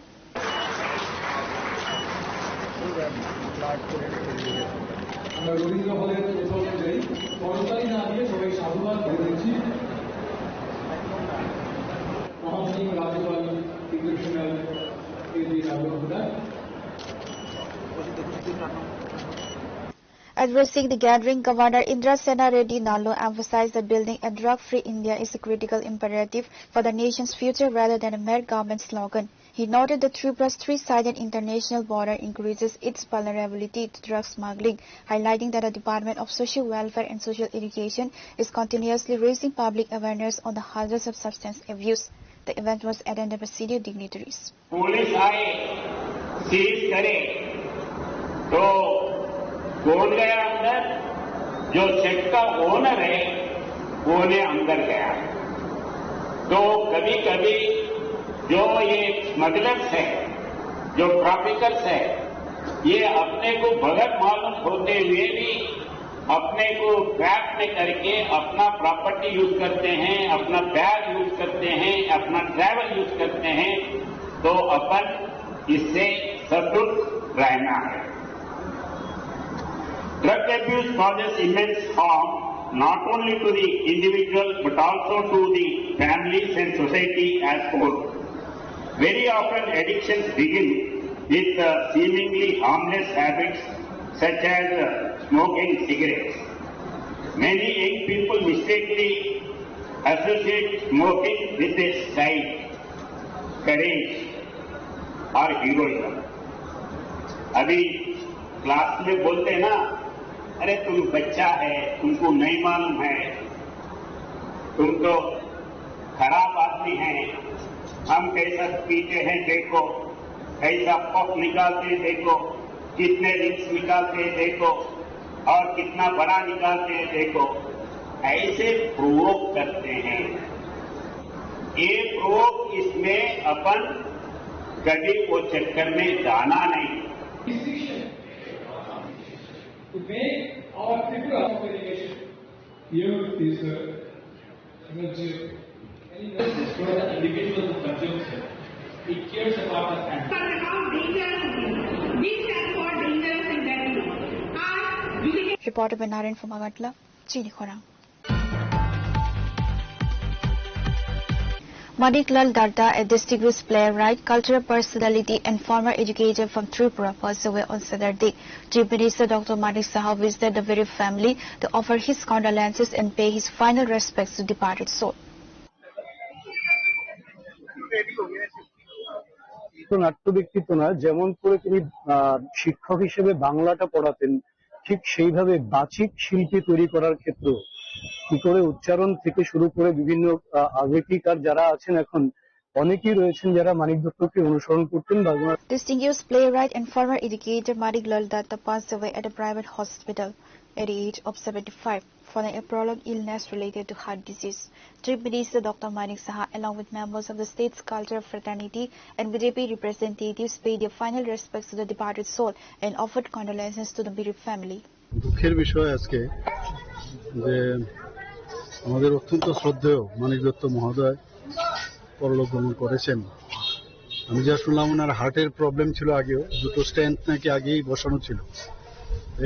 [SPEAKER 3] Addressing the gathering, Governor Indra Sena Reddy Nallu emphasized that building a drug-free India is a critical imperative for the nation's future rather than a mere government slogan. He noted that Tripura's three-sided international border increases its vulnerability to drug smuggling, highlighting that the Department of Social Welfare and Social Education is continuously raising public awareness on the hazards of substance abuse. The event was attended by senior dignitaries.
[SPEAKER 18] Police आए, seize करे, तो कौन गया अंदर? जो set का owner है, वो ने अंदर गया। तो कभी कभी जो ये स्मगलर्स है, जो ट्रैफिकर्स है ये अपने को गलत मालूम होते हुए भी अपने को ट्रैप में करके अपना प्रॉपर्टी यूज करते हैं, अपना बैग यूज करते हैं, अपना ट्रैवल यूज करते हैं, तो अपन इससे सतर्क रहना है। Drug abuse causes immense harm not only to the individual but also to the families and society as whole. Very often addictions begin with seemingly harmless habits such as smoking cigarettes. Many young people mistakenly associate smoking with a style, courage or heroism. अभी class में बोलते हैं ना, अरे तुम बच्चा है, तुमको नहीं मालूम है, तुम तो खराब आदमी हैं, हम कैसा पीते हैं देखो, कैसा पफ निकालते हैं देखो, कितने रिक्स निकालते हैं देखो और कितना बड़ा निकालते हैं देखो, ऐसे प्रोवोक करते हैं। ये प्रोवोक इसमें अपन कभी वो चक्कर में जाना नहीं।
[SPEAKER 9] To make our Tripura delegation here is energy. Any for the individual who consumes it, it cares about the family.
[SPEAKER 3] Reported by Naren from Avatla, CHINI KHORANG. Maniklal Darda, a distinguished playwright, cultural personality and former educator from Tripura, passed away on Saturday. Chief Minister Dr. Manik Saha visited the bereaved family to offer his condolences and pay his final respects to departed soul.
[SPEAKER 10] নাট্য ব্যক্তিত্ব না, যেমন করে তিনি শিক্ষক হিসেবে বাংলাটা পড়াতেন, ঠিক সেইভাবে বাচিক শিল্পী তৈরি করার ক্ষেত্রে কি করে উচ্চারণ থেকে শুরু করে বিভিন্ন আবেগিকার যারা আছেন এখন অনেকেই রয়েছেন যারা মানিক দত্তকে অনুসরণ করতেন।
[SPEAKER 3] Distinguished playwright and former educator Maniklal Datta passed away at a private hospital at the age of 75 following a prolonged illness related to heart disease. Chief Minister Dr. Manik Saha, along with members of the state's cultural fraternity and BJP representatives, paid their final respects to the departed soul and offered condolences to the bereaved family.
[SPEAKER 10] দুঃখের বিষয় আজকে যে আমাদের অত্যন্ত শ্রদ্ধেয় মানিক দত্ত মহোদয় পরলোক গমন করেছেন। আমি যা শুনলাম ওনার হার্টের প্রবলেম ছিল আগেও, দুটো স্ট্যান্ড নাকি আগেই বসানো ছিল।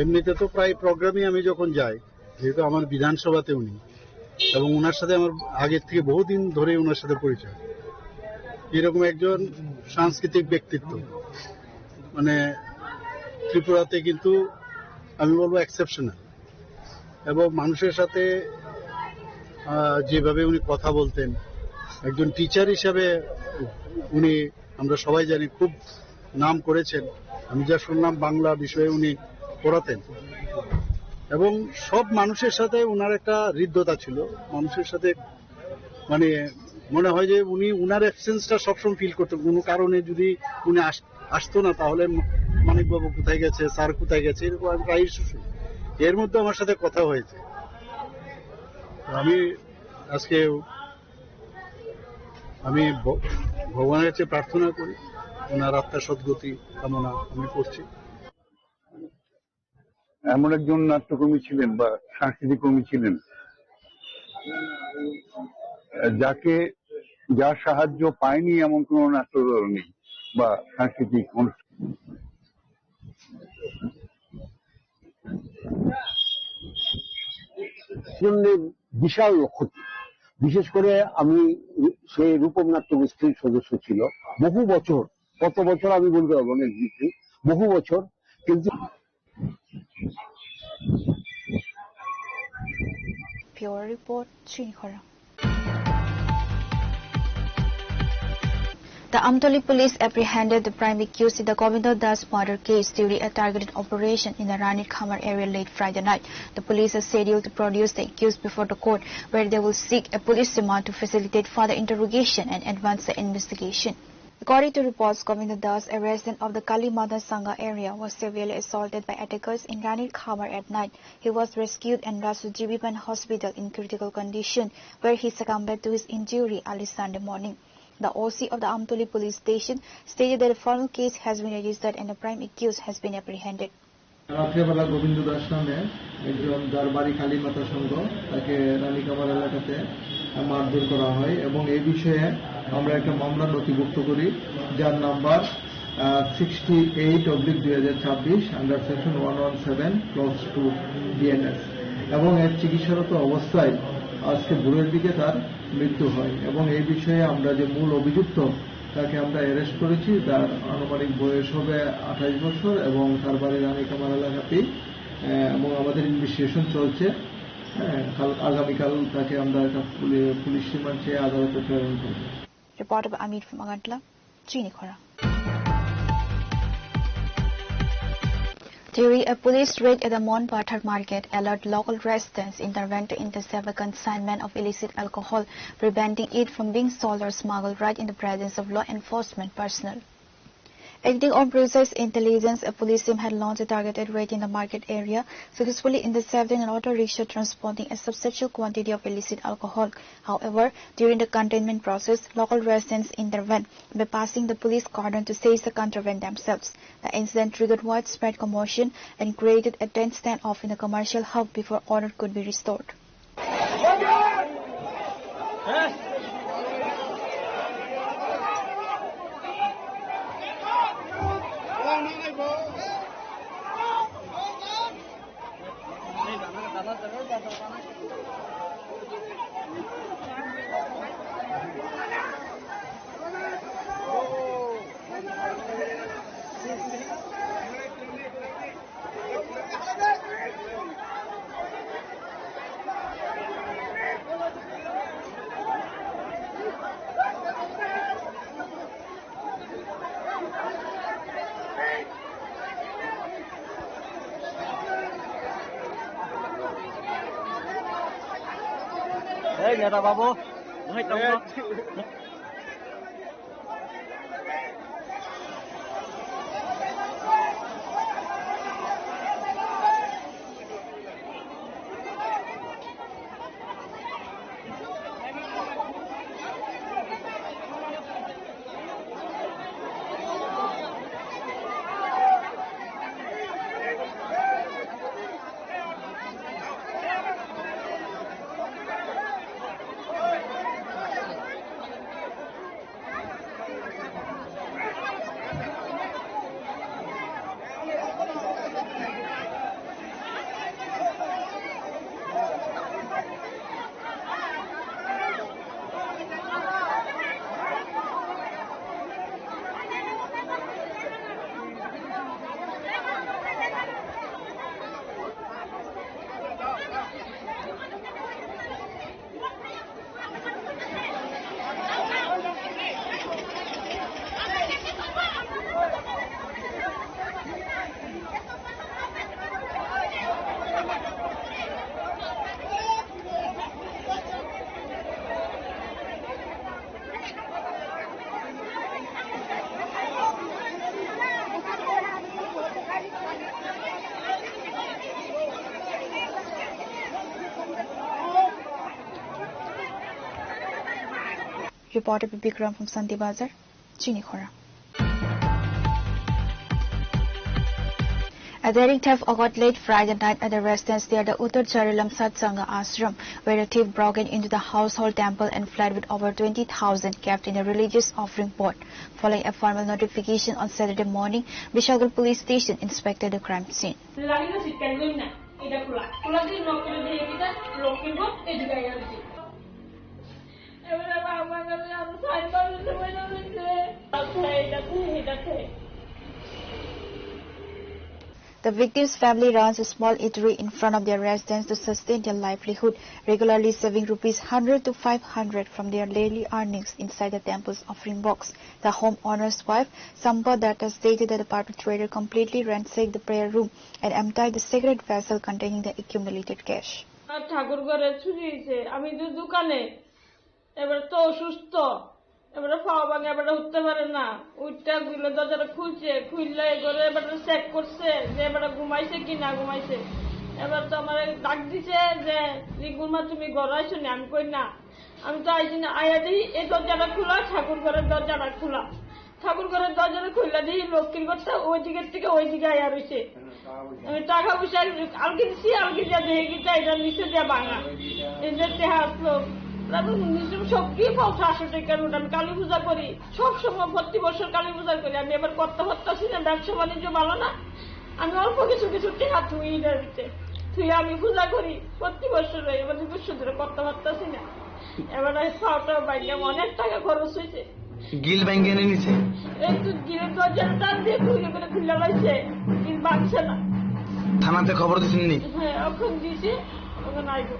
[SPEAKER 10] এমনিতে তো প্রায় প্রোগ্রামে আমি যখন যাই, যেহেতু আমার বিধানসভাতে উনি, এবং ওনার সাথে আমার আগের থেকে বহুদিন ধরে ওনার সাথে পরিচয়। এরকম একজন সাংস্কৃতিক ব্যক্তিত্ব মানে ত্রিপুরাতে কিন্তু আমি বলবো এক্সেপশনাল, এবং মানুষের সাথে যেভাবে উনি কথা বলতেন, একজন টিচার হিসাবে উনি আমরা সবাই জানি খুব নাম করেছেন। আমি যা শুনলাম বাংলা বিষয়ে উনি পড়াতেন এবং সব মানুষের সাথে উনার একটা হৃদ্যতা ছিল। মানুষের সাথে মানে মনে হয় যে উনি উনার অ্যাবসেন্সটা সবসময় ফিল করতেন। কোনো কারণে যদি উনি আসতো না তাহলে মানিকবাবু কোথায় গেছে, স্যার কোথায় গেছে, এরকম আমি প্রায় শুনি। এর মধ্যে আমার সাথে কথা হয়েছে। আমি আজকে আমি ভগবানের কাছে প্রার্থনা করি ওনার আত্মার সদ্গতি কামনা আমি করছি।
[SPEAKER 9] এমন একজন নাট্যকর্মী ছিলেন বা সাংস্কৃতিক কর্মী ছিলেন যার সাহায্য পায়নি এমন কোন নাট্যদল নেই বা সাংস্কৃতিক অনুষ্ঠান। বিশাল লক্ষ্য, বিশেষ করে আমি সেই রূপম নাট্য গোষ্ঠীর সদস্য ছিল বহু বছর, কত বছর আমি বলতে পারবো না, বহু বছর। কিন্তু
[SPEAKER 3] Pure report, CHINI KHORANG. The Amtoli police apprehended the prime accused in the Govinda Das murder case during a targeted operation in the Ranit Khamar area late Friday night. The police are scheduled to produce the accused before the court, where they will seek a police remand to facilitate further interrogation and advance the investigation. According to reports, Govinda Das, a resident of the Kalimada Sangha area, was severely assaulted by attackers in Ranit Khamar at night. He was rescued and rushed to Jibiban Hospital in critical condition, where he succumbed to his injury early Sunday morning.
[SPEAKER 19] The OC of the Amtoli police station stated that a formal case has been registered and the prime accused has been apprehended.
[SPEAKER 20] রাত্রেবেলা গোবিন্দ দাস নামে একজন যার বাড়ি কালীমাতা সংঘ তাকে রানীকামার এলাকাতে মারধর করা হয় এবং এই বিষয়ে আমরা একটা মামলা নথিভুক্ত করি যার number 68/2026 under section 117 clause 2 BNS এবং এর চিকিৎসারত অবস্থায় আজকে ভোরের দিকে তার মৃত্যু হয় এবং এই বিষয়ে আমরা যে মূল অভিযুক্ত তাকে আমরা অ্যারেস্ট করেছি। তার আনুমানিক বয়স হবে 28 বছর এবং তার বাড়ি রানীকামার এলাকাতেই এবং আমাদের ইনভেস্টিগেশন চলছে। আগামীকাল তাকে আমরা একটা পুলিশ রিমান্ড চেয়ে আদালতে প্রেরণ করব।
[SPEAKER 19] Reporter by Amir from Agantla, CHINI KHORANG. During a police raid at the Montparnasse market, alert local residents intervened to intercept a consignment of illicit alcohol, preventing it from being sold or smuggled right in the presence of law enforcement personnel. Acting on precise intelligence, a police team had launched a targeted raid in the market area, successfully intercepting an auto rickshaw transporting a substantial quantity of illicit alcohol. However, during the containment process, local residents intervened by passing the police cordon to seize the contraband themselves. The incident triggered widespread commotion and created a tense standoff in the commercial hub before order could be restored.
[SPEAKER 12] Hey, Neta Babu. Hey,
[SPEAKER 19] Reporter Bikram from Santi Bazar, CHINI KHORANG. A daring theft occurred late Friday night at the residence near the Uttar Charilam Satsanga Ashram, where a thief broke into the household temple and fled with over 20,000 kept in a religious offering pot. Following a formal notification on Saturday morning, Bishalgarh Police Station inspected the crime scene. The victim's family runs a small eatery in front of their residence to sustain their livelihood, regularly saving rupees 100 to 500 from their daily earnings inside the temple's offering box. The homeowner's wife, Samba Datta, stated that the perpetrator completely ransacked the prayer room and emptied the sacred vessel containing the accumulated cash.
[SPEAKER 21] এবারে পাওয়া ভাঙে এবারে উঠতে পারে না, উঠতে গুলো দরজাটা খুলছে, খুললে এবারে এবারে চেক করছে যে এবারে ঘুমাইছে কি না ঘুমাইছে। এবার তো আমার ডাক দিছে যে রিগুমা তুমি ঘর আইছো না, আমি কই না আমি তো আইছি না, আয়া দিই এই দরজাটা খোলা, ঠাকুর ঘরের দরজাটা খোলা, ঠাকুর ঘরের দরজাটা খুললা দিই লক্ষ্মীর ঘরটা ওই দিকের থেকে ওই দিকে আয়া রয়েছে। আমি টাকা পয়সা আলকে দিচ্ছি, আলকে যা দেখে কি চাইটা নিচে দেওয়া ভাঙা, এই যে টেহা আসলো সব কি পাও 500 টাকার নোট। আমি কালী পূজা করি সবসময়, প্রতি বছর কালী পূজা করি। আমি এবার করতে পারতাছি না, ব্যবসা বাণিজ্য ভালো না, আমি অল্প কিছু কিছু টেহা থুই দিতে থুই আমি পূজা করি প্রতি বছর। এবার 2 বছর ধরে করতে পারতাছি না। এবার খাওয়াটা বাইরে অনেক টাকা খরচ হয়েছে।
[SPEAKER 1] গিল ব্যাংকে এনে নিছে,
[SPEAKER 21] একটু গিলের দরজাটা টান দিয়ে খুলে করে খুলে লাইছে, গিল বাঁধছে না।
[SPEAKER 1] থানাতে খবর দিছেননি?
[SPEAKER 21] হ্যাঁ, ওখানে দিয়েছে, ওখানে আইব।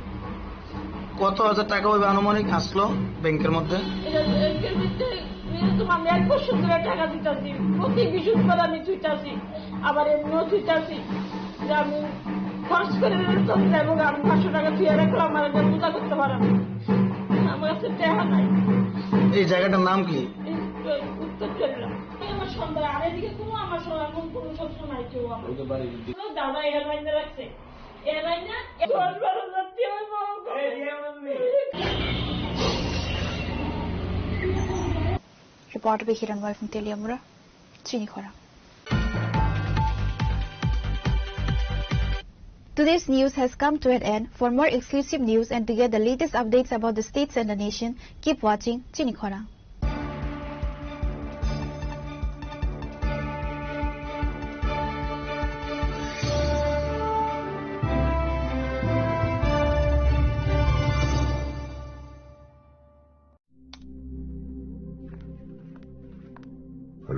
[SPEAKER 1] কত হাজার টাকা ওই আনুমানিক আসলো ব্যাংকের মধ্যে?
[SPEAKER 21] আমি 1 বছর ধরে টাকা দিতেছি, প্রতি বৃহস্পতিবার আমি থুইতাছি, আবার এমনিও থুইতাছি যে আমি খরচ করে যাবো। আমি 500 টাকা থুয়ে রাখলাম, আমার একটা পূজা করতে পারলাম, আমার কাছে টাকা নাই।
[SPEAKER 1] এই জায়গাটার নাম কি?
[SPEAKER 21] উত্তর চললাম আমার সন্ধ্যা, আর এদিকে কোনো আমার এখন কোনো শস্য নাই। কেউ আমার দাদা এয়ারলাইন রাখছে, এয়ারলাইন না 10-12 যাত্রী
[SPEAKER 19] Reporter by Hiranwal from Teliamura, Chini Khorang. Today's news has come to an end. For more exclusive news and to get the latest updates about the states and the nation, keep watching Chini Khorang.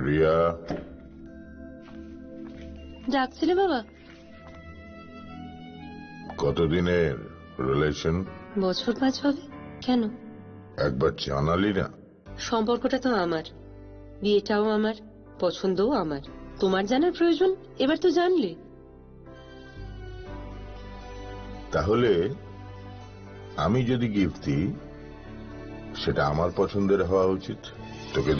[SPEAKER 22] Riya,
[SPEAKER 23] ডাকছিলে বাবা?
[SPEAKER 22] কতদিনের relation?
[SPEAKER 23] বছর 5 হবে। কেন?
[SPEAKER 22] একবার জানালি না?
[SPEAKER 23] সম্পর্কটা তো আমার, বিয়েটাও আমার, পছন্দও আমার। তোমার জানার প্রয়োজন এবার তো জানলে।
[SPEAKER 22] তাহলে আমি যদি গিফট দিই সেটা আমার পছন্দের হওয়া উচিত। তোকে